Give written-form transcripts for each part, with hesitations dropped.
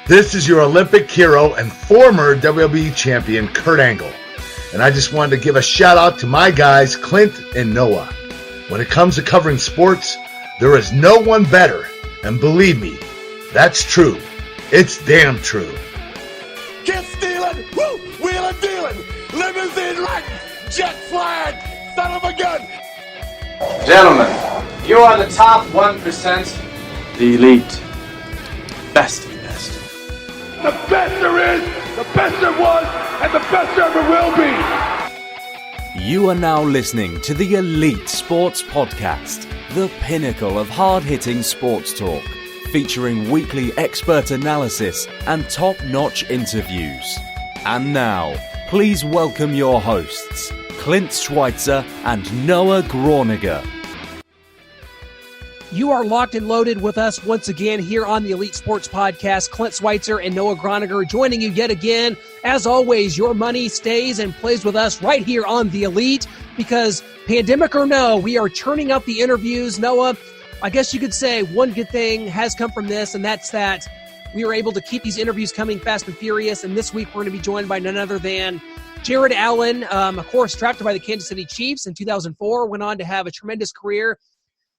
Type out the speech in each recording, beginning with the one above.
This is your Olympic hero and former WWE champion, Kurt Angle. And I just wanted to give a shout out to my guys, Clint and Noah. When it comes to covering sports, there is no one better. And believe me, that's true. It's damn true. Get stealing, woo, wheeling, dealing, limousine riding, jet flying, son of a gun. Gentlemen, you are the top 1%, the elite, best of the best. The best there is, the best there was, and the best there ever will be. You are now listening to the Elite Sports Podcast, the pinnacle of hard-hitting sports talk, featuring weekly expert analysis and top-notch interviews. And now, please welcome your hosts, Clint Schweitzer and Noah Groninger. You are locked and loaded with us once again here on the Elite Sports Podcast. Clint Schweitzer and Noah Groninger joining you yet again. As always, your money stays and plays with us right here on the Elite because pandemic or no, we are churning out the interviews. Noah, I guess you could say one good thing has come from this, and that's that we were able to keep these interviews coming fast and furious. And this week we're going to be joined by none other than Jared Allen, of course, drafted by the Kansas City Chiefs in 2004, went on to have a tremendous career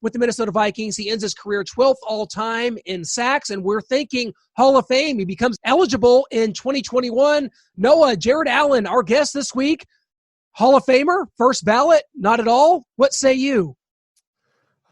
with the Minnesota Vikings. He ends his career 12th all-time in sacks, and we're thinking Hall of Fame. He becomes eligible in 2021. Noah, Jared Allen, our guest this week, Hall of Famer, first ballot, not at all. What say you?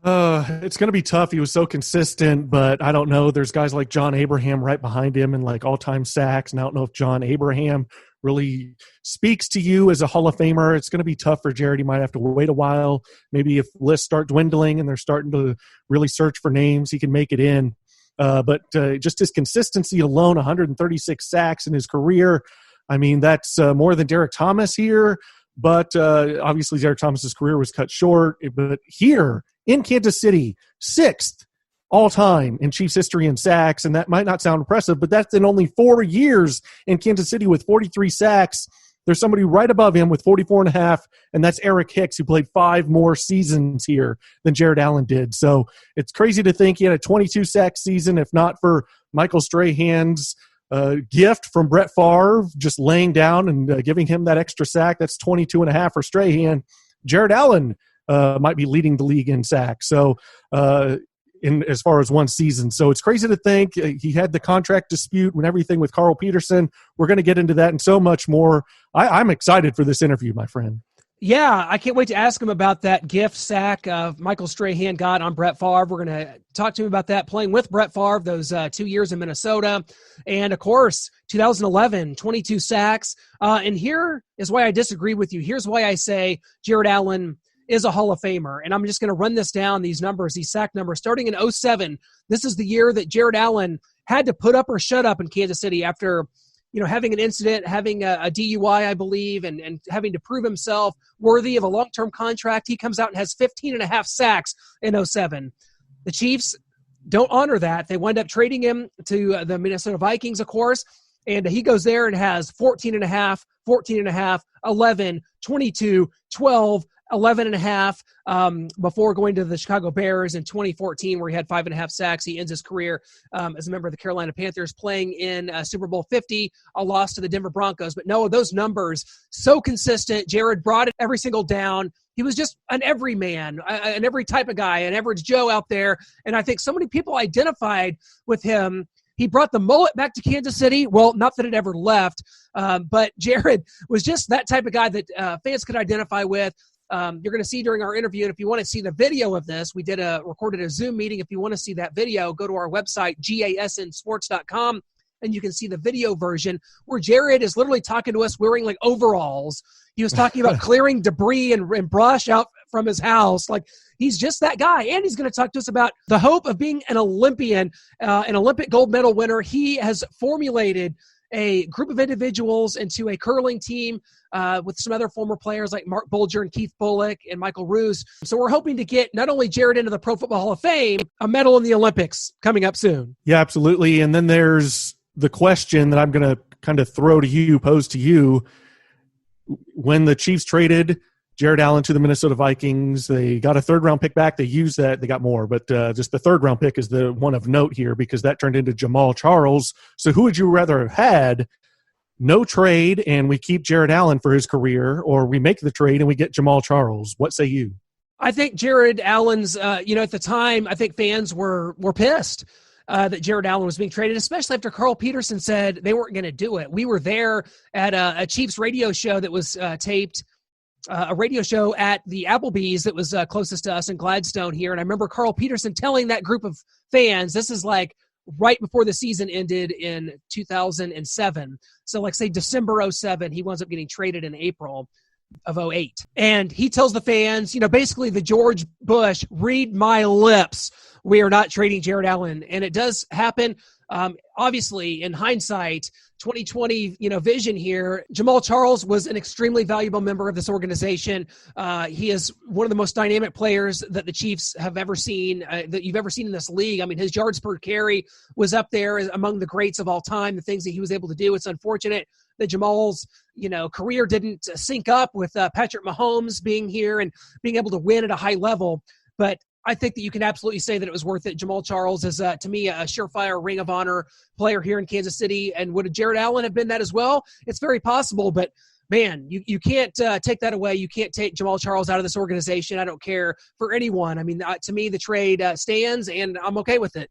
It's going to be tough. He was so consistent, but I don't know. There's guys like John Abraham right behind him and like all-time sacks, and I don't know if John Abraham really speaks to you as a Hall of Famer. It's going to be tough for Jared. He might have to wait a while. Maybe if lists start dwindling and they're starting to really search for names, he can make it in. But just his consistency alone, 136 sacks in his career. I mean, that's more than Derek Thomas here. But obviously Derek Thomas's career was cut short. But here in Kansas City, 6th all-time in Chiefs history in sacks, and that might not sound impressive, but that's in only 4 years in Kansas City with 43 sacks. There's somebody right above him with 44.5, and that's Eric Hicks, who played 5 more seasons here than Jared Allen did. So it's crazy to think he had a 22-sack season, if not for Michael Strahan's gift from Brett Favre, just laying down and giving him that extra sack. That's 22.5 for Strahan. Jared Allen might be leading the league in sacks. So in as far as one season. So it's crazy to think he had the contract dispute and everything with Carl Peterson. We're going to get into that and so much more. I'm excited for this interview, my friend. Yeah, I can't wait to ask him about that gift sack Michael Strahan got on Brett Favre. We're going to talk to him about that, playing with Brett Favre those 2 years in Minnesota. And, of course, 2011, 22 sacks. And here is why I disagree with you. Here's why I say Jared Allen is a Hall of Famer. And I'm just going to run this down, these numbers, these sack numbers. Starting in 2007, this is the year that Jared Allen had to put up or shut up in Kansas City after, having an incident, having a DUI, I believe, and having to prove himself worthy of a long-term contract. He comes out and has 15.5 sacks in 2007. The Chiefs don't honor that. They wind up trading him to the Minnesota Vikings, of course, and he goes there and has 14.5, 11, 22, 12, 11.5 before going to the Chicago Bears in 2014, where he had 5.5 sacks. He ends his career as a member of the Carolina Panthers, playing in Super Bowl 50, a loss to the Denver Broncos. But no, those numbers, so consistent. Jared brought it every single down. He was just an everyman, an every type of guy, an average Joe out there. And I think so many people identified with him. He brought the mullet back to Kansas City. Well, not that it ever left, but Jared was just that type of guy that fans could identify with. You're going to see during our interview, and if you want to see the video of this, we recorded a Zoom meeting. If you want to see that video, go to our website, gasnsports.com, and you can see the video version where Jared is literally talking to us wearing like overalls. He was talking about clearing debris and brush out from his house. Like, he's just that guy. And he's going to talk to us about the hope of being an Olympian, an Olympic gold medal winner. He has formulated a group of individuals into a curling team with some other former players like Mark Bulger and Keith Bullock and Michael Roos. So we're hoping to get not only Jared into the Pro Football Hall of Fame, a medal in the Olympics coming up soon. Yeah, absolutely. And then there's the question that I'm going to kind of pose to you. When the Chiefs traded Jared Allen to the Minnesota Vikings. They got a third-round pick back. They used that. They got more, but just the third-round pick is the one of note here because that turned into Jamal Charles. So who would you rather have had? No trade, and we keep Jared Allen for his career, or we make the trade and we get Jamal Charles? What say you? I think Jared Allen's, at the time, I think fans were pissed that Jared Allen was being traded, especially after Carl Peterson said they weren't going to do it. We were there at a Chiefs radio show that was taped, a radio show at the Applebee's that was closest to us in Gladstone here. And I remember Carl Peterson telling that group of fans, this is like right before the season ended in 2007. So like say December 07, he winds up getting traded in April of 08. And he tells the fans, basically the George Bush, read my lips, we are not trading Jared Allen. And it does happen. Obviously, in hindsight, 2020, vision here, Jamal Charles was an extremely valuable member of this organization. He is one of the most dynamic players that the Chiefs have ever seen, that you've ever seen in this league. I mean, his yards per carry was up there among the greats of all time, the things that he was able to do. It's unfortunate that Jamal's, career didn't sync up with Patrick Mahomes being here and being able to win at a high level. But I think that you can absolutely say that it was worth it. Jamal Charles is, to me, a surefire Ring of Honor player here in Kansas City. And would Jared Allen have been that as well? It's very possible, but man, you can't take that away. You can't take Jamal Charles out of this organization. I don't care for anyone. I mean, to me, the trade stands, and I'm okay with it.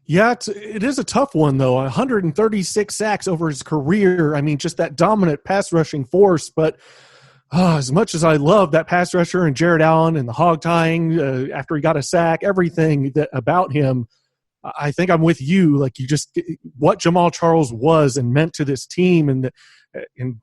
Yeah, it is a tough one, though. 136 sacks over his career. I mean, just that dominant pass rushing force, but as much as I love that pass rusher and Jared Allen and the hog tying after he got a sack, everything about him, I think I'm with you. Like what Jamal Charles was and meant to this team, and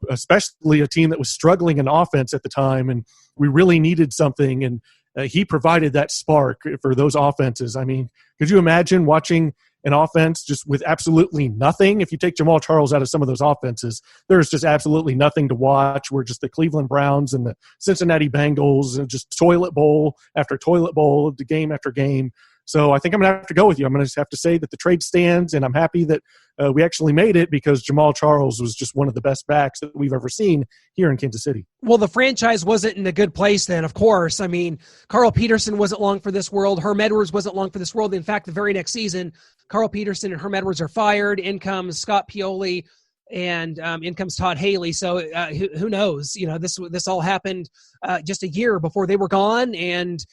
especially a team that was struggling in offense at the time, and we really needed something. And he provided that spark for those offenses. I mean, could you imagine watching an offense just with absolutely nothing? If you take Jamal Charles out of some of those offenses, there's just absolutely nothing to watch. We're just the Cleveland Browns and the Cincinnati Bengals and just toilet bowl after toilet bowl, game after game. So I think I'm going to have to go with you. I'm going to have to say that the trade stands, and I'm happy that we actually made it because Jamal Charles was just one of the best backs that we've ever seen here in Kansas City. Well, the franchise wasn't in a good place then, of course. I mean, Carl Peterson wasn't long for this world. Herm Edwards wasn't long for this world. In fact, the very next season, Carl Peterson and Herm Edwards are fired. In comes Scott Pioli, and in comes Todd Haley. So who knows? This all happened just a year before they were gone, and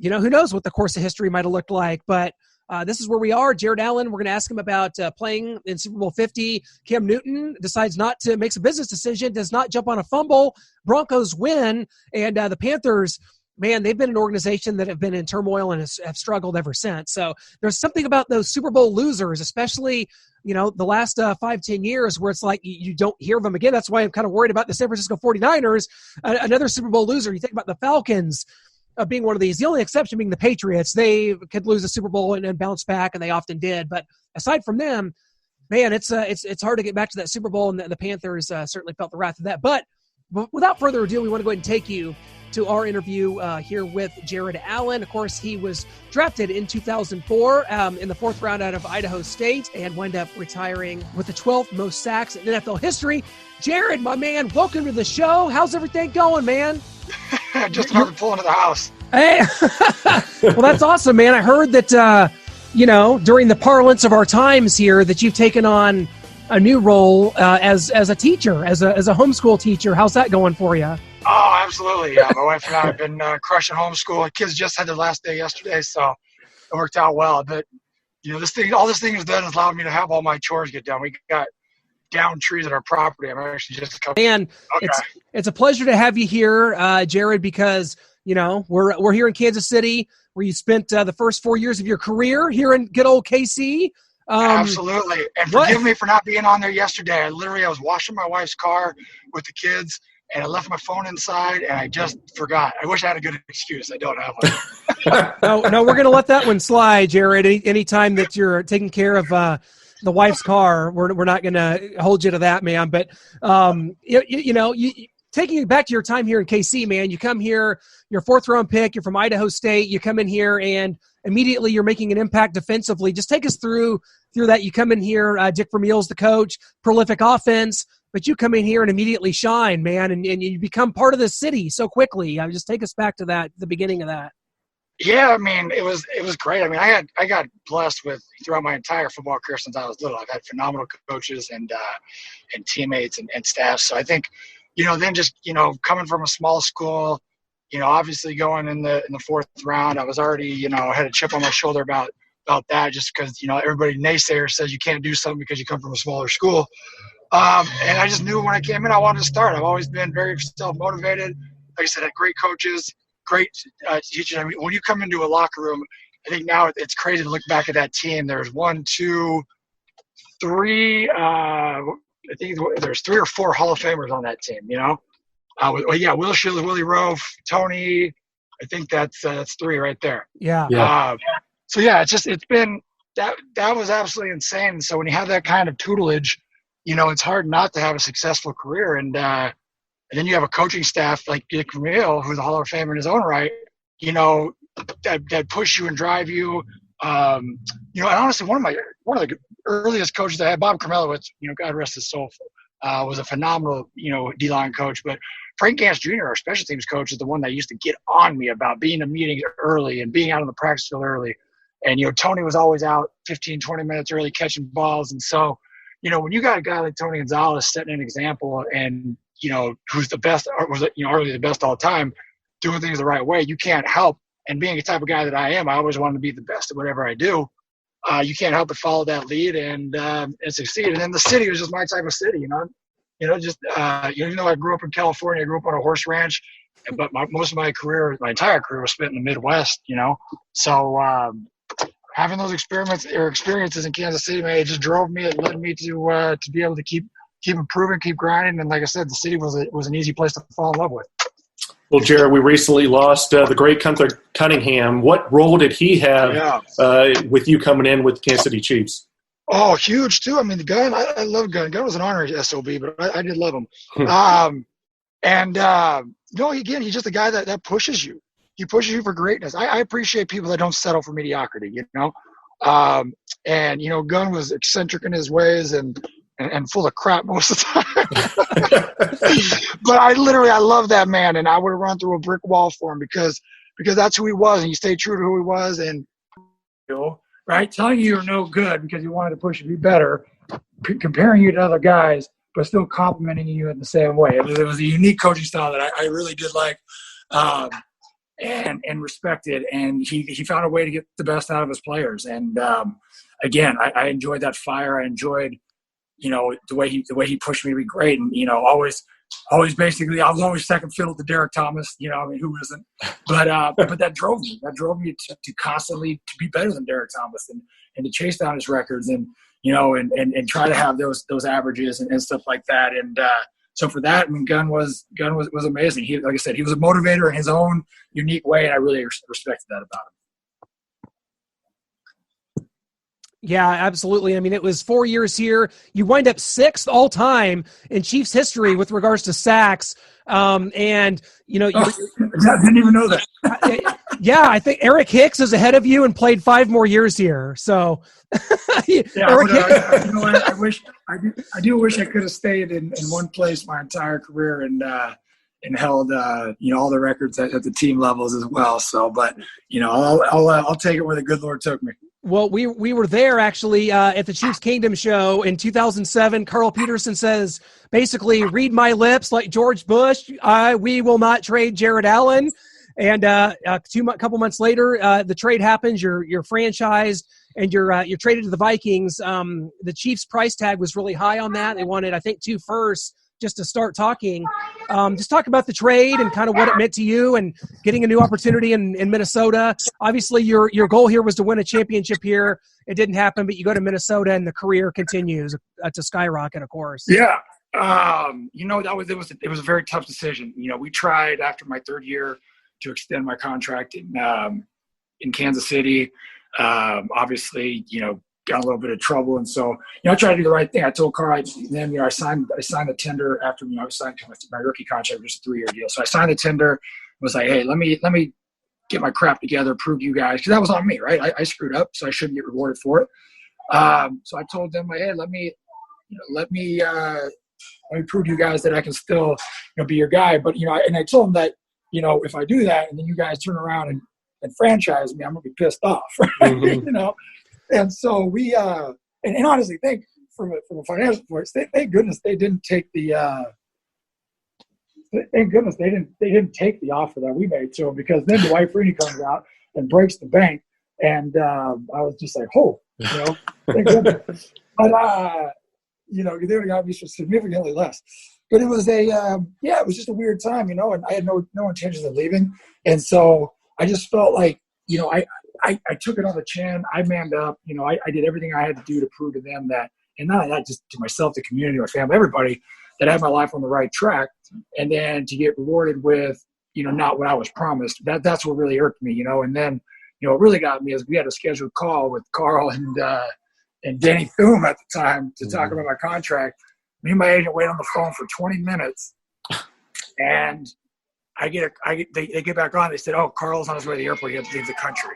who knows what the course of history might have looked like. But this is where we are. Jared Allen, we're going to ask him about playing in Super Bowl 50. Cam Newton decides not to make a business decision, does not jump on a fumble. Broncos win, and the Panthers, man, they've been an organization that have been in turmoil and have struggled ever since. So there's something about those Super Bowl losers, especially, the last 5-10 years, where it's like you don't hear of them again. That's why I'm kind of worried about the San Francisco 49ers, another Super Bowl loser. You think about the Falcons being one of these. The only exception being the Patriots. They could lose a Super Bowl and bounce back, and they often did. But aside from them, man, it's hard to get back to that Super Bowl, and the Panthers certainly felt the wrath of that. But without further ado, we want to go ahead and take you to our interview here with Jared Allen. Of course, he was drafted in 2004 in the 4th round out of Idaho State and wound up retiring with the 12th most sacks in NFL history. Jared, my man, welcome to the show. How's everything going, man? Just another pull into the house. Hey, well, that's awesome, man. I heard that, during the parlance of our times here, that you've taken on a new role as a teacher, as a homeschool teacher. How's that going for you? Oh, absolutely. Yeah, my wife and I have been crushing homeschool. The kids just had their last day yesterday, so it worked out well. But all this thing has done is allowed me to have all my chores get done. We got down trees at our property. I'm actually just coming. Man, okay. It's a pleasure to have you here, Jared, because we're here in Kansas City, where you spent the first 4 years of your career here in good old KC. Absolutely, and forgive me for not being on there yesterday. I was washing my wife's car with the kids, and I left my phone inside, and I just forgot. I wish I had a good excuse. I don't have one. No, we're going to let that one slide, Jared. Anytime that you're taking care of the wife's car, we're not going to hold you to that, man. But taking it back to your time here in KC, man, you come here, you're 4th round pick, you're from Idaho State, you come in here and immediately you're making an impact defensively. Just take us through through that. You come in here, Dick Vermeil's the coach, prolific offense, but you come in here and immediately shine, man, and you become part of the city so quickly. Just take us back to that, the beginning of that. Yeah, I mean, it was great. I mean, I got blessed with throughout my entire football career since I was little. I've had phenomenal coaches and teammates and staff. So I think, then just coming from a small school, obviously going in the fourth round, I was already had a chip on my shoulder about that, just because everybody naysayer says you can't do something because you come from a smaller school. And I just knew when I came in I wanted to start. I've always been very self-motivated. Like I said, I had great coaches. Great teachers. I mean, when you come into a locker room, I think now it's crazy to look back at that team. There's 1, 2, 3. I think there's 3 or 4 Hall of Famers on that team. Will Schiller, Willie Rowe, Tony. I think that's 3 right there. Yeah. It's been that was absolutely insane. So when you have that kind of tutelage, it's hard not to have a successful career. And then you have a coaching staff like Dick Vermeil, who's a Hall of Famer in his own right, that push you and drive you. And honestly, one of the earliest coaches I had, Bob Kramelowitz, God rest his soul, was a phenomenal, D-line coach. But Frank Gantz Jr., our special teams coach, is the one that used to get on me about being in meetings early and being out on the practice field early. And, Tony was always out 15, 20 minutes early catching balls. And so, when you got a guy like Tony Gonzalez setting an example and, who's the best, or was arguably the best all time, doing things the right way, you can't help. And being the type of guy that I am, I always want to be the best at whatever I do. You can't help but follow that lead and succeed. And then the city was just my type of city, even though I grew up in California, I grew up on a horse ranch, but most of my entire career was spent in the Midwest, So having those experiences in Kansas City, man, it just drove me. It led me to be able to keep improving, keep grinding. And like I said, the city was an easy place to fall in love with. Well, Jared, we recently lost the great Gunther Cunningham. What role did he have with you coming in with the Kansas City Chiefs? Oh, huge, too. I mean, the Gun, I love Gun. Gun was an honorary SOB, but I did love him. Again, he's just a guy that pushes you. He pushes you for greatness. I appreciate people that don't settle for mediocrity, Gun was eccentric in his ways and full of crap most of the time. But I love that man, and I would have run through a brick wall for him because that's who he was, and he stayed true to who he was, and right, telling you you're no good because he wanted to push you to be better, comparing you to other guys, but still complimenting you in the same way. It was a unique coaching style that I really did like and respected, and he found a way to get the best out of his players. And again, I enjoyed that fire. I enjoyed the way he pushed me to be great, and always basically I was always second fiddle to Derek Thomas. Who isn't? But that drove me. That drove me to constantly to be better than Derek Thomas and to chase down his records and try to have those averages and stuff like that. And so for that, I mean, Gun was amazing. He, like I said, he was a motivator in his own unique way, and I really respected that about him. Yeah, absolutely. I mean, it was 4 years here. You wind up 6th all time in Chiefs history with regards to sacks. I didn't even know that. Yeah, I think Eric Hicks is ahead of you and played 5 more years here. So, I do wish I could have stayed in one place my entire career and held all the records at the team levels as well. So, but I'll take it where the good Lord took me. Well, we were there actually at the Chiefs Kingdom show in 2007. Carl Peterson says, basically, read my lips like George Bush. We will not trade Jared Allen. And a couple months later, the trade happens. You're franchised and you're traded to the Vikings. The Chiefs' price tag was really high on that. They wanted, I think, 2 firsts just to start talking. Just talk about the trade and kind of what it meant to you and getting a new opportunity in Minnesota. Obviously, your goal here was to win a championship here. It didn't happen, but you go to Minnesota and the career continues to skyrocket, of course. Yeah. It was a very tough decision. We tried after my 3rd year to extend my contract in Kansas City. Obviously, got a little bit of trouble. And so, I tried to do the right thing. I told Carl, I signed the tender after, I was signed to my rookie contract, which is a 3-year deal. So I signed the tender, was like, hey, let me get my crap together, prove to you guys, because that was on me, right? I screwed up, so I shouldn't get rewarded for it. So I told them, hey, let me prove to you guys that I can still, be your guy. But, and I told them that, if I do that and then you guys turn around and franchise me, I'm going to be pissed off. Right? Mm-hmm. And so we, and honestly, from a financial point, thank goodness they didn't take they didn't take the offer that we made to him, because then Dwight Freeney comes out and breaks the bank, and I was just like, thank goodness. But they would got me for significantly less. But it was it was just a weird time, and I had no intentions of leaving, and so I just felt like, I took it on the chin. I manned up. I did everything I had to do to prove to them that, and not only that, just to myself, the community, my family, everybody, that I had my life on the right track. And then to get rewarded with, not what I was promised, that's what really irked me, And then, what really got me is we had a scheduled call with Carl and Danny Thune at the time to talk about my contract. Me and my agent waited on the phone for 20 minutes, and they get back on. They said, "Oh, Carl's on his way to the airport. He has to leave the country."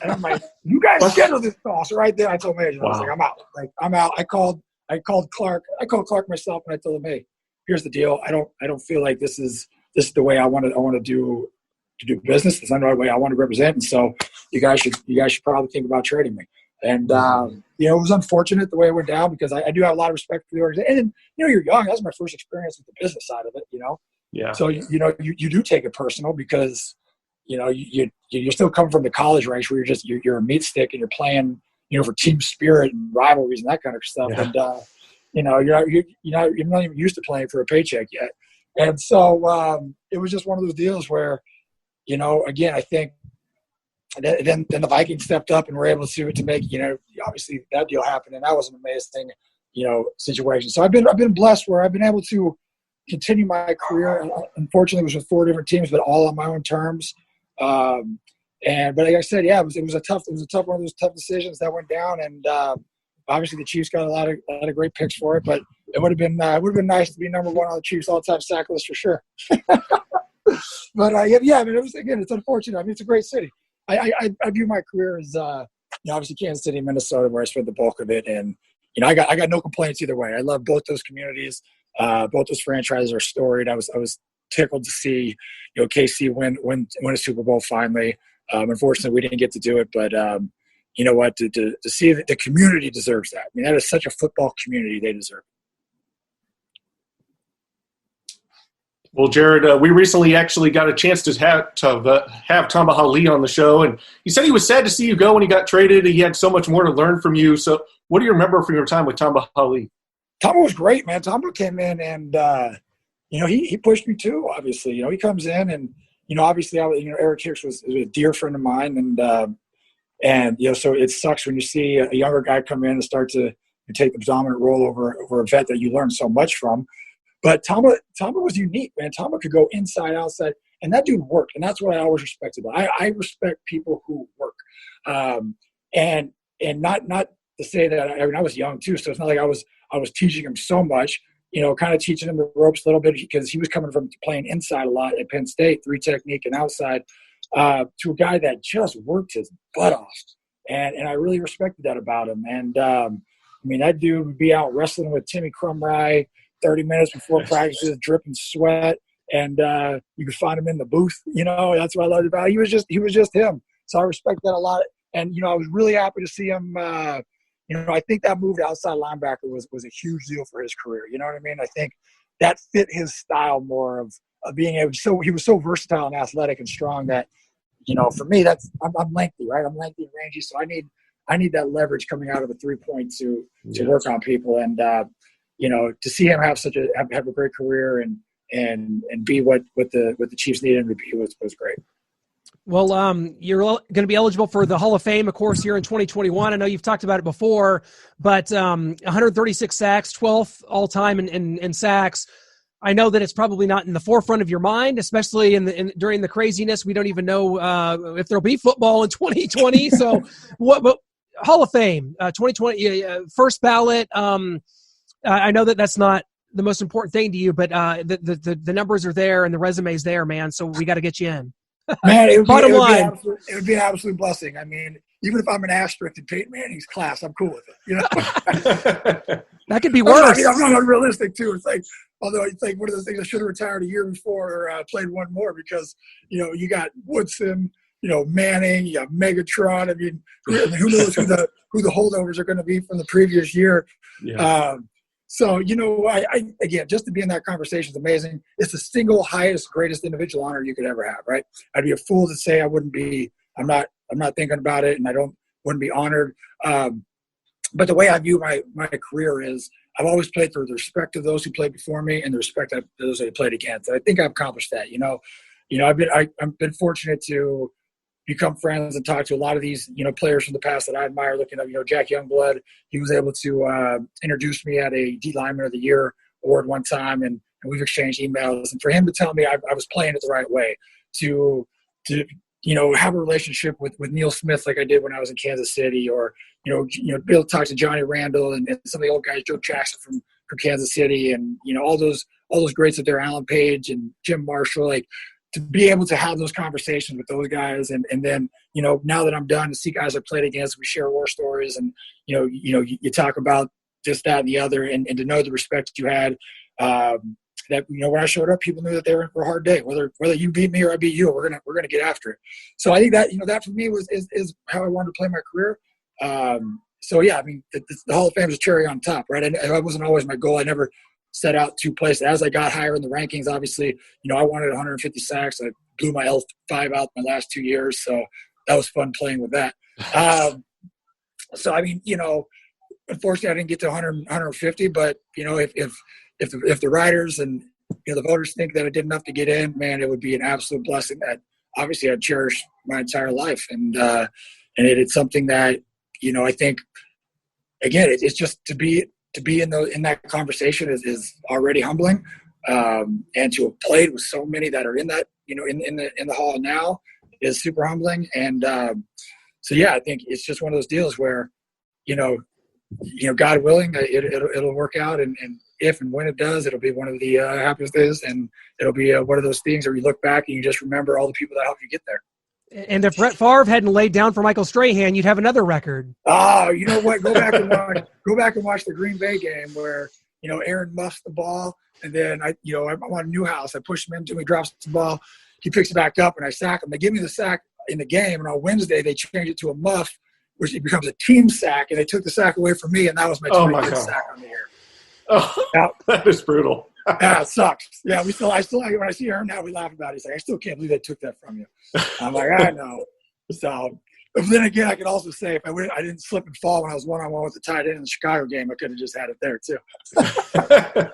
And I'm like, "You guys scheduled this call." So right there, I told my agent, I was like, "I'm out. I'm out." I called Clark. I called Clark myself, and I told him, "Hey, here's the deal. I don't feel like this is the way I want to do business. This is not the way I want to represent. And so you guys should probably think about trading me." And it was unfortunate the way it went down, because I do have a lot of respect for the organization. And you're young. That was my first experience with the business side of it. Yeah. So you do take it personal, because you're still coming from the college ranks where you're a meat stick and you're playing for team spirit and rivalries and that kind of stuff. Yeah. And you're not even used to playing for a paycheck yet. And so it was just one of those deals where, again, I think then the Vikings stepped up and were able to make, obviously that deal happened, and that was an amazing, situation. So I've been blessed where I've been able to continue my career. Unfortunately, it was with 4 different teams, but all on my own terms. But like I said, it was a tough one of those tough decisions that went down, and obviously the Chiefs got a lot of great picks for it. But it would have been nice to be number 1 on the Chiefs all-time sack list for sure. But it's unfortunate. I mean, it's a great city. I view my career as obviously Kansas City, Minnesota, where I spent the bulk of it, and I got no complaints either way. I love both those communities. Both those franchises are storied. I was tickled to see KC win a Super Bowl finally. Unfortunately, we didn't get to do it, but you know what? To see that the community deserves that. I mean, that is such a football community. They deserve it. Well, Jared, we recently actually got a chance to have Tamba Hali on the show, and he said he was sad to see you go when he got traded. He had so much more to learn from you. So what do you remember from your time with Tamba Hali? Tamba was great, man. Tamba came in and, he pushed me too, obviously. He comes in and, obviously, Eric Hicks was a dear friend of mine. And so it sucks when you see a younger guy come in and start to take the dominant role over a vet that you learn so much from. But Tamba was unique, man. Tamba could go inside, outside, and that dude worked. And that's what I always respected. I respect people who work. And not to say that, I was young too, so it's not like I was teaching him so much, kind of teaching him the ropes a little bit, because he was coming from playing inside a lot at Penn State, 3 technique and outside, to a guy that just worked his butt off. And I really respected that about him. And, that dude would be out wrestling with Timmy Crumry 30 minutes before practices, dripping sweat, and you could find him in the booth. That's what I loved about him. He was just him. So I respect that a lot. And, I was really happy to see him I think that move to outside linebacker was a huge deal for his career. You know what I mean? I think that fit his style more of being able to. So he was so versatile and athletic and strong that, for me, I'm lengthy, right? I'm lengthy and rangy, so I need that leverage coming out of a 3-point to work on people. And to see him have have a great career and be what the Chiefs needed him to be was great. Well, you're going to be eligible for the Hall of Fame, of course, here in 2021. I know you've talked about it before, but 136 sacks, 12th all-time in sacks. I know that it's probably not in the forefront of your mind, especially during the craziness. We don't even know if there'll be football in 2020. So, but Hall of Fame, 2020, first ballot. I know that's not the most important thing to you, but the numbers are there and the resume's there, man. So we got to get you in. Man, it would Bottom line. It would be an absolute blessing. I mean, even if I'm an asterisk in Peyton Manning's class, I'm cool with it. You know, that could be worse. I'm not unrealistic too. It's like, although it's like one of the things I should have retired a year before or played one more because you got Woodson, Manning, you got Megatron. I mean, who knows who the holdovers are going to be from the previous year. Yeah. So, I again, just to be in that conversation is amazing. It's the single highest, greatest individual honor you could ever have, right? I'd be a fool to say I wouldn't be. I'm not thinking about it, and wouldn't be honored. But the way I view my career is I've always played through the respect of those who played before me and the respect of those I played against. And I think I've accomplished that. I've been fortunate to become friends and talk to a lot of these, players from the past that I admire. Looking at, Jack Youngblood, he was able to introduce me at a D Lineman of the Year award one time, and we've exchanged emails. And for him to tell me I was playing it the right way, to have a relationship with Neil Smith like I did when I was in Kansas City, or be able to talk to Johnny Randall and some of the old guys, Joe Jackson from Kansas City, and all those greats up there, Alan Page and Jim Marshall, like, to be able to have those conversations with those guys, and then now that I'm done, to see guys I played against, we share war stories, and you talk about this, that, and the other, and to know the respect you had. That when I showed up, people knew that they were in for a hard day. Whether you beat me or I beat you, we're gonna get after it. So I think that that for me is how I wanted to play my career. So yeah, I mean, the Hall of Fame is a cherry on top, right? I wasn't always my goal. I never set out to place. As I got higher in the rankings, obviously, I wanted 150 sacks. I blew my L5 out my last 2 years, so that was fun playing with that. So I mean, unfortunately, I didn't get to 100, 150. But if the writers and the voters think that I did enough to get in, man, it would be an absolute blessing that obviously I'd cherish my entire life. And it's something that I think, again, it's just to be in that conversation is already humbling, and to have played with so many that are in that in the hall now is super humbling. And so yeah, I think it's just one of those deals where God willing, it'll work out, and if and when it does, it'll be one of the happiest days, and it'll be one of those things where you look back and you just remember all the people that helped you get there. And if Brett Favre hadn't laid down for Michael Strahan, you'd have another record. Oh, you know what? Go back and watch the Green Bay game where Aaron muffs the ball, and then I'm on Newhouse. I push him into him, he drops the ball, he picks it back up, and I sack him. They give me the sack in the game, and on Wednesday they change it to a muff, which it becomes a team sack, and they took the sack away from me, and that was my 25th sack on the year. Oh, now, that is brutal. Yeah, it sucks. Yeah, I still when I see Aaron now, we laugh about it. He's like, I still can't believe they took that from you. I'm like, I know. So, but then again, I can also say if I didn't slip and fall when I was one-on-one with the tight end in the Chicago game, I could have just had it there too.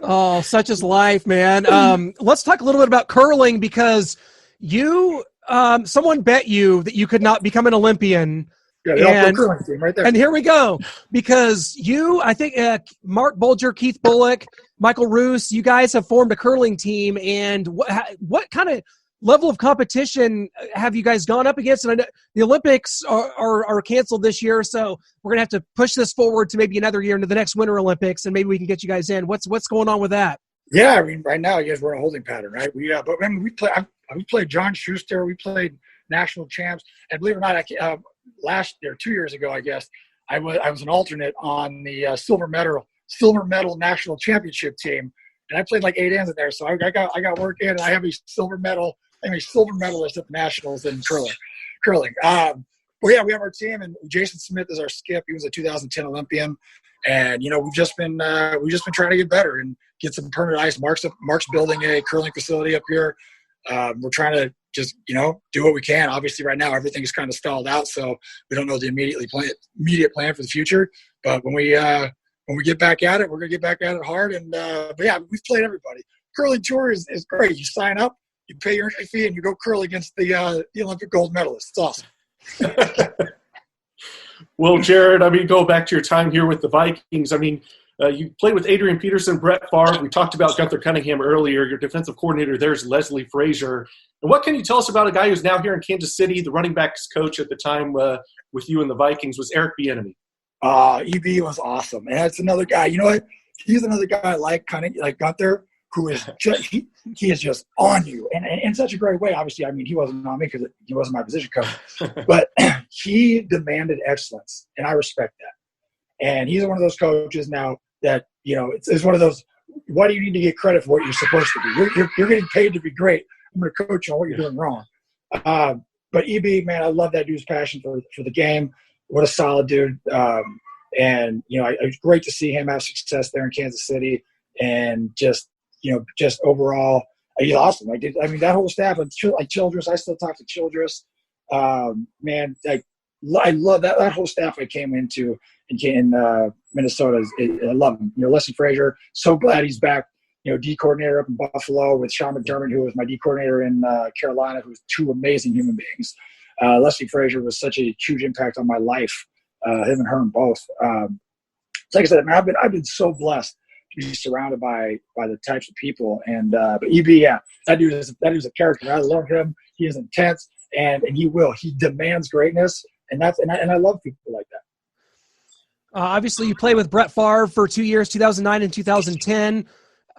Oh, such is life, man. Let's talk a little bit about curling, because someone bet you that you could not become an Olympian. Yeah, the curling team right there. And here we go, because I think Mark Bolger, Keith Bullock, Michael Roos, you guys have formed a curling team. And what kind of level of competition have you guys gone up against? And I know the Olympics are canceled this year, so we're going to have to push this forward to maybe another year into the next Winter Olympics, and maybe we can get you guys in. What's going on with that? Yeah, I mean, right now, you guys, we're in a holding pattern, right? We played John Schuster, we played national champs, and believe it or not, last year, 2 years ago, I guess, I was an alternate on the silver medal national championship team, and I played like 8 ends in there. So I got work in, and I have a silver medal. I'm a silver medalist at the nationals in curling. Well, yeah, we have our team, and Jason Smith is our skip. He was a 2010 Olympian, and we've just been trying to get better and get some permanent ice. Mark's building a curling facility up here. We're trying to just do what we can. Obviously, right now everything is kind of stalled out, so we don't know the immediate plan for the future. But when we get back at it, we're gonna get back at it hard. And but yeah, we've played everybody. Curling tour is great. You sign up, you pay your entry fee, and you go curl against the Olympic gold medalists. It's awesome. Well, Jared, I mean, go back to your time here with the Vikings. I mean, you played with Adrian Peterson, Brett Favre. We talked about Gunther Cunningham earlier. Your defensive coordinator there is Leslie Frazier. And what can you tell us about a guy who's now here in Kansas City? The running backs coach at the time with you and the Vikings was Eric Bieniemy. EB was awesome. And that's another guy. You know what? He's another guy like Gunther, who is just, he is just on you, and in such a great way. Obviously, I mean, he wasn't on me because he wasn't my position coach, but he demanded excellence, and I respect that. And he's one of those coaches now that, you know, it's one of those, why do you need to get credit for what you're supposed to be? You're getting paid to be great. I'm going to coach you on what you're doing wrong. But EB, man, I love that dude's passion for the game. What a solid dude. And, you know, it's great to see him have success there in Kansas City. And just, you know, just overall, he's awesome. I mean, that whole staff, like Childress, I still talk to Childress. Man, I love that whole staff I came into in Minnesota. I love him. You know, Leslie Frazier, so glad he's back. You know, D coordinator up in Buffalo with Sean McDermott, who was my D coordinator in Carolina, who's two amazing human beings. Leslie Frazier was such a huge impact on my life. Him and Herm both. So like I said, man, I've been so blessed to be surrounded by the types of people. And but EB, yeah, that dude is a character. I love him. He is intense, and he demands greatness, and I love people like that. Obviously, you played with Brett Favre for 2 years, 2009 and 2010.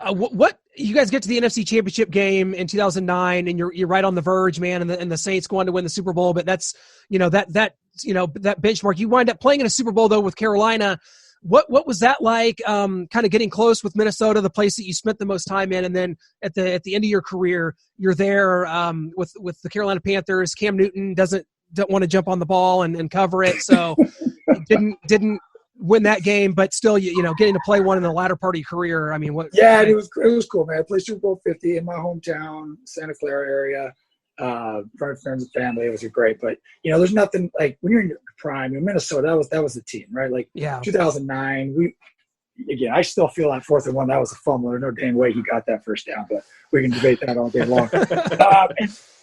What you guys get to the NFC Championship game in 2009, and you're right on the verge, man, and the Saints going to win the Super Bowl. But that's, you know, that benchmark. You wind up playing in a Super Bowl though with Carolina. What was that like? Kind of getting close with Minnesota, the place that you spent the most time in, and then at the end of your career, you're there with the Carolina Panthers. Cam Newton don't want to jump on the ball and cover it, so didn't win that game, but still, you know, getting to play one in the latter part of your career. I mean, what? Yeah, it was cool, man. I played Super Bowl 50 in my hometown, Santa Clara area, in front of friends and family. It was great, but you know, there's nothing like when you're in your prime in Minnesota. That was the team, right? Like 2009. I still feel that 4th and 1. That was a fumble. There's no dang way he got that first down, but we can debate that all day long.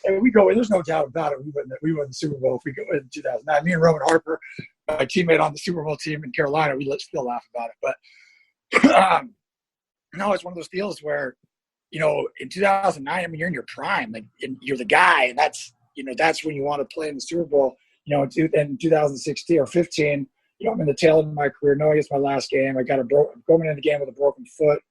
And we go in. There's no doubt about it. We won the Super Bowl if we go in 2009. Me and Roman Harper, my teammate on the Super Bowl team in Carolina, we still laugh about it. But no, it's one of those deals where, you know, in 2009, I mean, you're in your prime, like, and you're the guy, and that's when you want to play in the Super Bowl. You know, in 2016 or 15, you know, I'm in the tail end of my career. No, it's my last game. I got going in the game with a broken foot.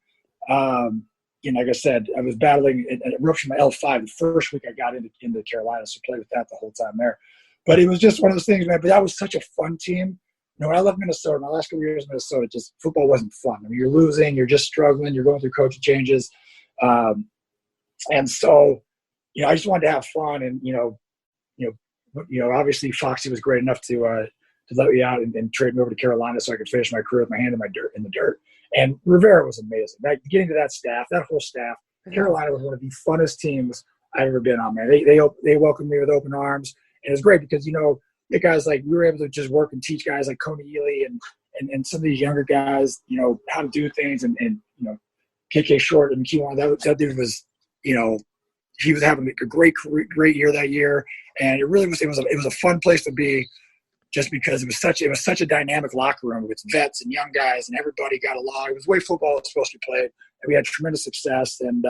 You know, like I said, I was battling a rupture in my L5 the first week I got into Carolina, so played with that the whole time there. But it was just one of those things, man. But that was such a fun team. You know, when I left Minnesota, my last couple of years in Minnesota, just football wasn't fun. I mean, you're losing, you're just struggling, you're going through coaching changes. And so, you know, I just wanted to have fun. And, you know, obviously Foxy was great enough to let me out and trade me over to Carolina so I could finish my career with my hand in the dirt. And Rivera was amazing. Like, getting to that staff, that whole staff, Carolina was one of the funnest teams I've ever been on, man. They welcomed me with open arms. And it was great because, you know, the guys, like, we were able to just work and teach guys like Coney Ely and some of these younger guys, you know, how to do things. And you know, KK Short and Kewan, that dude was, you know, he was having a great year that year. And it really was a fun place to be, just because it was such a dynamic locker room with vets and young guys, and everybody got along. It was the way football was supposed to be played, and we had tremendous success. And you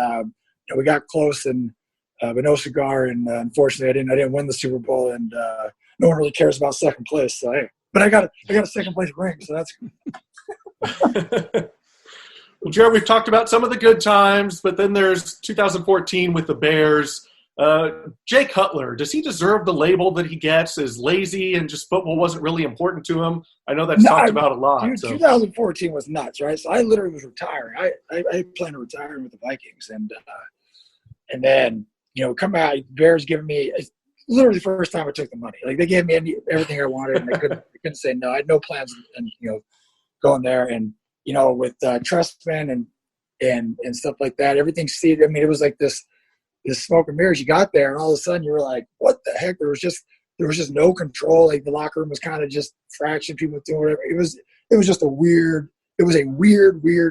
know, we got close, and but no cigar. And unfortunately, I didn't win the Super Bowl, and no one really cares about second place. So hey, but I got a second place ring, so that's good. Well, Jared, we've talked about some of the good times, but then there's 2014 with the Bears. Jay Cutler, does he deserve the label that he gets as lazy and just football wasn't really important to him? I know that's talked about a lot. Dude, 2014 was nuts, right? So I literally was retiring. I planned on retiring with the Vikings, and then, you know, come out, Bears giving me literally the first time I took the money. Like, they gave me everything I wanted, and I couldn't say no. I had no plans, and you know, going there, and you know, with Trustman and stuff like that, everything seemed. I mean, it was like this smoke and mirrors. You got there, and all of a sudden you were like, what the heck? There was just no control. Like, the locker room was kind of just fraction, people doing whatever. It was just a weird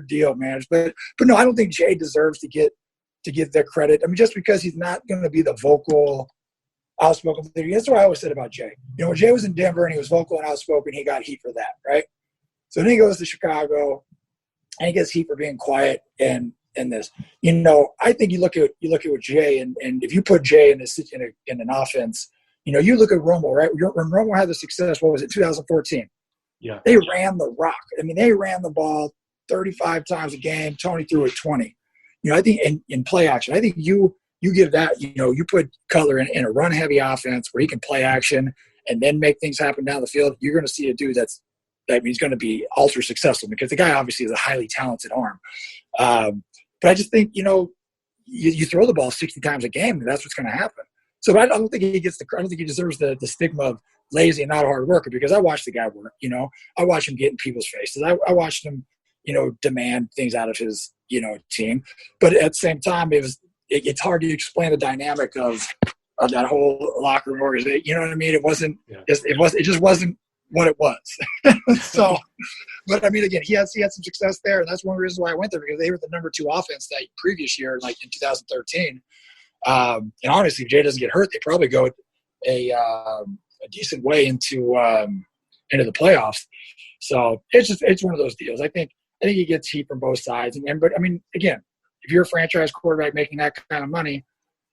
deal, man. But no, I don't think Jay deserves to get that credit. I mean, just because he's not going to be the vocal, outspoken thing. That's what I always said about Jay. You know, when Jay was in Denver and he was vocal and outspoken, he got heat for that, right? So then he goes to Chicago and he gets heat for being quiet and this. You know, I think you look at what Jay, and if you put Jay in an offense, you know, you look at Romo, right? When Romo had the success, what was it, 2014? Yeah. They ran the rock. I mean, they ran the ball 35 times a game. Tony threw it 20. I think in play action, I think you give that, you put Cutler in a run heavy offense where he can play action and then make things happen down the field. You're going to see a dude he's going to be ultra successful because the guy obviously is a highly talented arm. But I just think, you throw the ball 60 times a game, and that's what's going to happen. So I don't think he deserves the stigma of lazy and not a hard worker, because I watched the guy work. I watched him get in people's faces. I watched him, demand things out of his, team. But at the same time, it's hard to explain the dynamic of that whole locker room organization. You know what I mean? It wasn't. Yeah. It just wasn't what it was. So, but I mean, again, he had some success there, and that's one of the reasons why I went there, because they were the number 2 offense that previous year, like in 2013. And honestly, if Jay doesn't get hurt, they probably go a decent way into the playoffs. So it's one of those deals. I think he gets heat from both sides. But I mean, again, if you're a franchise quarterback making that kind of money,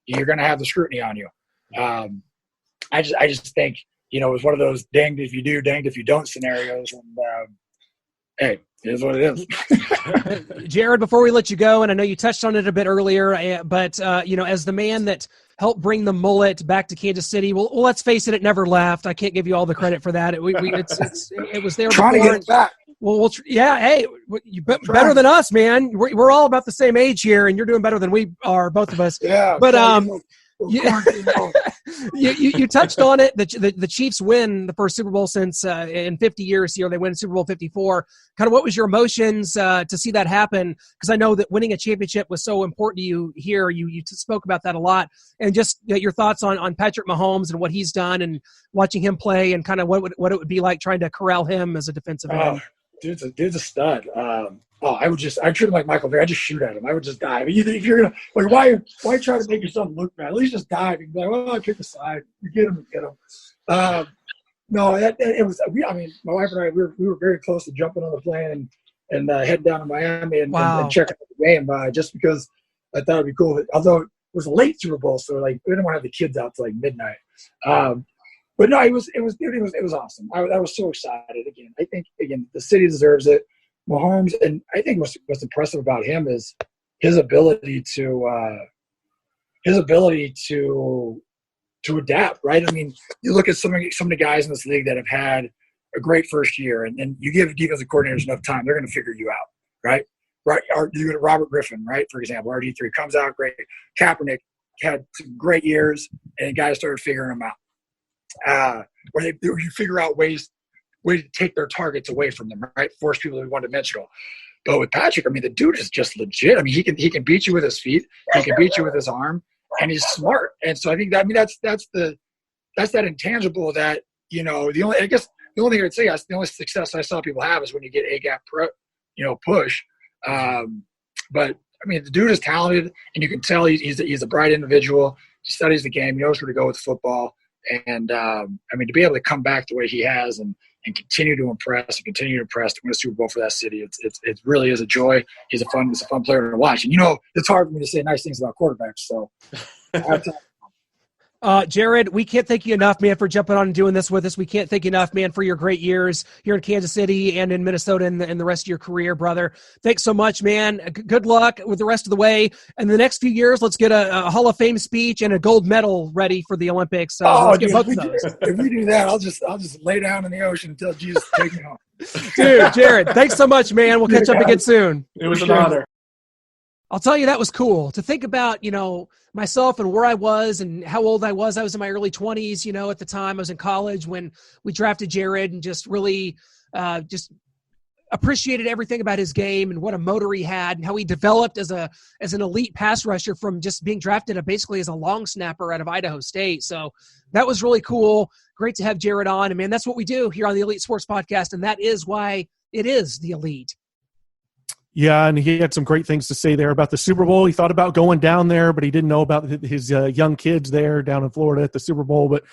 you're going to have the scrutiny on you. I just think, it was one of those danged if you do, danged if you don't scenarios. And hey, it is what it is. Jared, before we let you go, and I know you touched on it a bit earlier, but as the man that helped bring the mullet back to Kansas City, well, let's face it never left. I can't give you all the credit for that. It was there trying before. To get it back. Well, hey, you better than us, man. We're all about the same age here, and you're doing better than we are, both of us. Yeah, but you touched on it. The Chiefs win the first Super Bowl since in 50 years here. They win Super Bowl 54. Kind of what was your emotions to see that happen? Because I know that winning a championship was so important to you here. You spoke about that a lot, and just your thoughts on Patrick Mahomes and what he's done, and watching him play, and kind of what it would be like trying to corral him as a defensive end. Dude's a stud. I treat him like Michael Vick. I just shoot at him. I would just dive. If you're gonna why try to make yourself look bad? At least just dive. You'd be like, well, I pick the side. You get him. No, it was. I mean, my wife and I we were very close to jumping on the plane and heading down to Miami and checking out the game just because I thought it'd be cool. Although it was a late Super Bowl, so we didn't want to have the kids out till midnight. But no, it was awesome. I was so excited again. I think the city deserves it. Mahomes, and I think what's impressive about him is his ability to adapt. Right? I mean, you look at some of the guys in this league that have had a great first year, and then you give defensive coordinators enough time, they're going to figure you out. Right? You go to Robert Griffin, right? For example, RG3 comes out great. Kaepernick had some great years, and guys started figuring them out. Where you figure out ways to take their targets away from them, right? Force people to be one-dimensional. But with Patrick, I mean, the dude is just legit. I mean, he can beat you with his feet, he can beat you with his arm, and he's smart. And so I think that's that intangible that the only thing I'd say is the only success I saw people have is when you get a gap push. But I mean, the dude is talented, and you can tell he's a bright individual. He studies the game, he knows where to go with football. And I mean, to be able to come back the way he has and continue to impress to win a Super Bowl for that city, it really is a joy. He's a fun player to watch. And it's hard for me to say nice things about quarterbacks. So I have to. Jared, we can't thank you enough, man, for jumping on and doing this with us. We can't thank you enough, man, for your great years here in Kansas City and in Minnesota and the rest of your career, brother. Thanks so much, man. Good luck with the rest of the way. And the next few years, let's get a Hall of Fame speech and a gold medal ready for the Olympics. Let's get both of those. If we do that, I'll just lay down in the ocean until Jesus takes me home. Dude, Jared, thanks so much, man. We'll catch up again soon. It was an honor. I'll tell you, that was cool to think about, myself and where I was and how old I was. I was in my early 20s, at the time. I was in college when we drafted Jared, and just really just appreciated everything about his game and what a motor he had and how he developed as an elite pass rusher from just being drafted basically as a long snapper out of Idaho State. So that was really cool. Great to have Jared on. And man, that's what we do here on the Elite Sports Podcast. And that is why it is the Elite. Yeah, and he had some great things to say there about the Super Bowl. He thought about going down there, but he didn't know about his young kids there down in Florida at the Super Bowl. But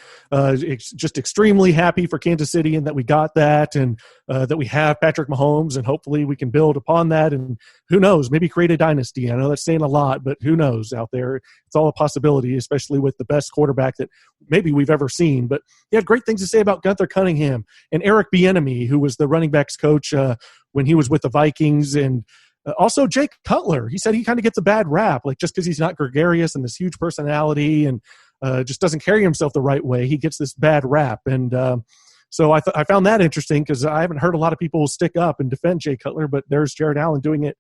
just extremely happy for Kansas City and that we got that, and that we have Patrick Mahomes, and hopefully we can build upon that. And who knows, maybe create a dynasty. I know that's saying a lot, but who knows out there? It's all a possibility, especially with the best quarterback that maybe we've ever seen. But he had great things to say about Gunther Cunningham and Eric Bieniemy, who was the running backs coach when he was with the Vikings. And Also, Jake Cutler, he said he kind of gets a bad rap, like just because he's not gregarious and this huge personality and just doesn't carry himself the right way. He gets this bad rap. And so I found that interesting because I haven't heard a lot of people stick up and defend Jay Cutler, but there's Jared Allen doing it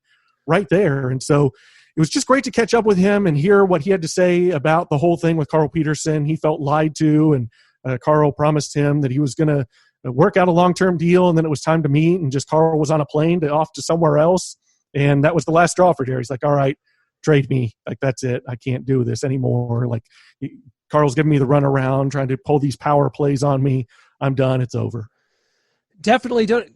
right there. And so it was just great to catch up with him and hear what he had to say about the whole thing with Carl Peterson. He felt lied to, and Carl promised him that he was going to work out a long-term deal, and then it was time to meet, and just Carl was on a plane off to somewhere else, and that was the last straw for Jerry. He's like, all right, trade me. Like, that's it. I can't do this anymore. Like, Carl's giving me the runaround, trying to pull these power plays on me. I'm done. It's over. Definitely don't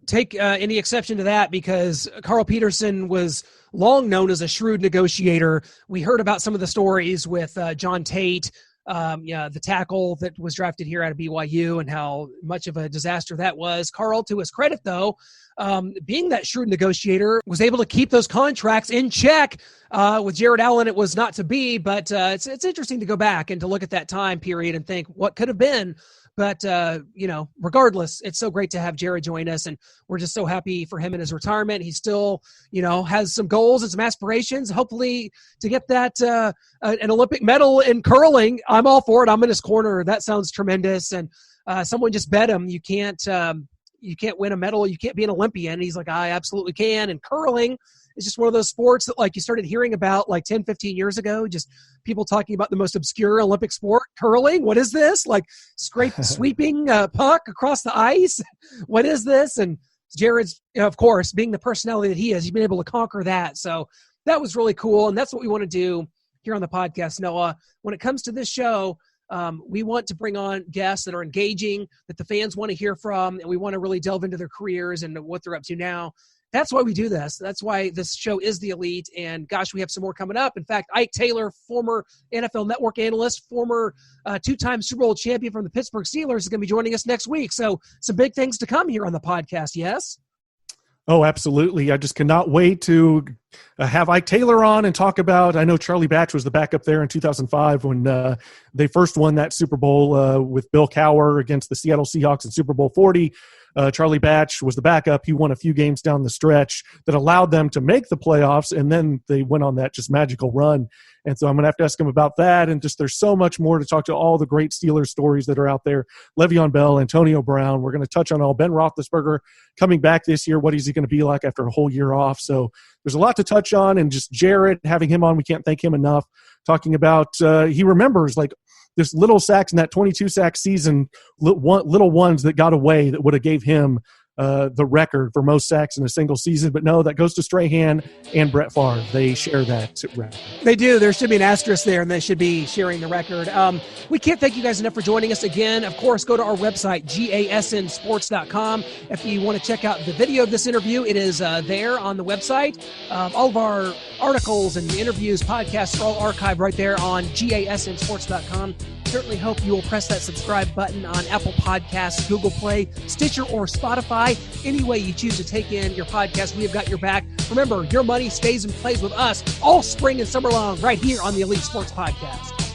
take any exception to that, because Carl Peterson was long known as a shrewd negotiator. We heard about some of the stories with John Tate, the tackle that was drafted here out of BYU, and how much of a disaster that was. Carl, to his credit, though, being that shrewd negotiator, was able to keep those contracts in check. With Jared Allen, it was not to be, but it's interesting to go back and to look at that time period and think what could have been. But, regardless, it's so great to have Jared join us, and we're just so happy for him in his retirement. He still, has some goals and some aspirations, hopefully to get that an Olympic medal in curling. I'm all for it. I'm in his corner. That sounds tremendous. And someone just bet him, you can't win a medal. You can't be an Olympian. And he's like, I absolutely can. And curling is just one of those sports that, like, you started hearing about like 10, 15 years ago, just people talking about the most obscure Olympic sport, curling. What is this? Like sweeping puck across the ice. What is this? And Jared's, of course, being the personality that he is, he's been able to conquer that. So that was really cool. And that's what we want to do here on the podcast, Noah. When it comes to this show, we want to bring on guests that are engaging, that the fans want to hear from, and we want to really delve into their careers and what they're up to now. That's why we do this. That's why this show is The Elite. And gosh, we have some more coming up. In fact, Ike Taylor, former NFL Network analyst, former two-time Super Bowl champion from the Pittsburgh Steelers, is going to be joining us next week. So some big things to come here on the podcast. Yes? Oh, absolutely. I just cannot wait to have Ike Taylor on and talk about, I know Charlie Batch was the backup there in 2005 when they first won that Super Bowl with Bill Cowher against the Seattle Seahawks in Super Bowl 40. Charlie Batch was the backup. He won a few games down the stretch that allowed them to make the playoffs, and then they went on that just magical run. And so I'm going to have to ask him about that, and just there's so much more to talk to, all the great Steelers stories that are out there. Le'Veon Bell, Antonio Brown. We're going to touch on all Ben Roethlisberger coming back this year. What is he going to be like after a whole year off? So there's a lot to touch on, and just Jared, having him on, we can't thank him enough, talking about he remembers like this little sacks in that 22 sack season, little ones that got away that would have gave him the record for most sacks in a single season. But no, that goes to Strahan and Brett Favre. They share that record. They do. There should be an asterisk there, and they should be sharing the record. We can't thank you guys enough for joining us again. Of course, go to our website, gasnsports.com. If you want to check out the video of this interview, it is there on the website. All of our articles and interviews, podcasts are all archived right there on gasnsports.com. Certainly hope you will press that subscribe button on Apple Podcasts, Google Play, Stitcher, or Spotify. Any way you choose to take in your podcast, we have got your back. Remember, your money stays and plays with us all spring and summer long right here on the Elite Sports Podcast.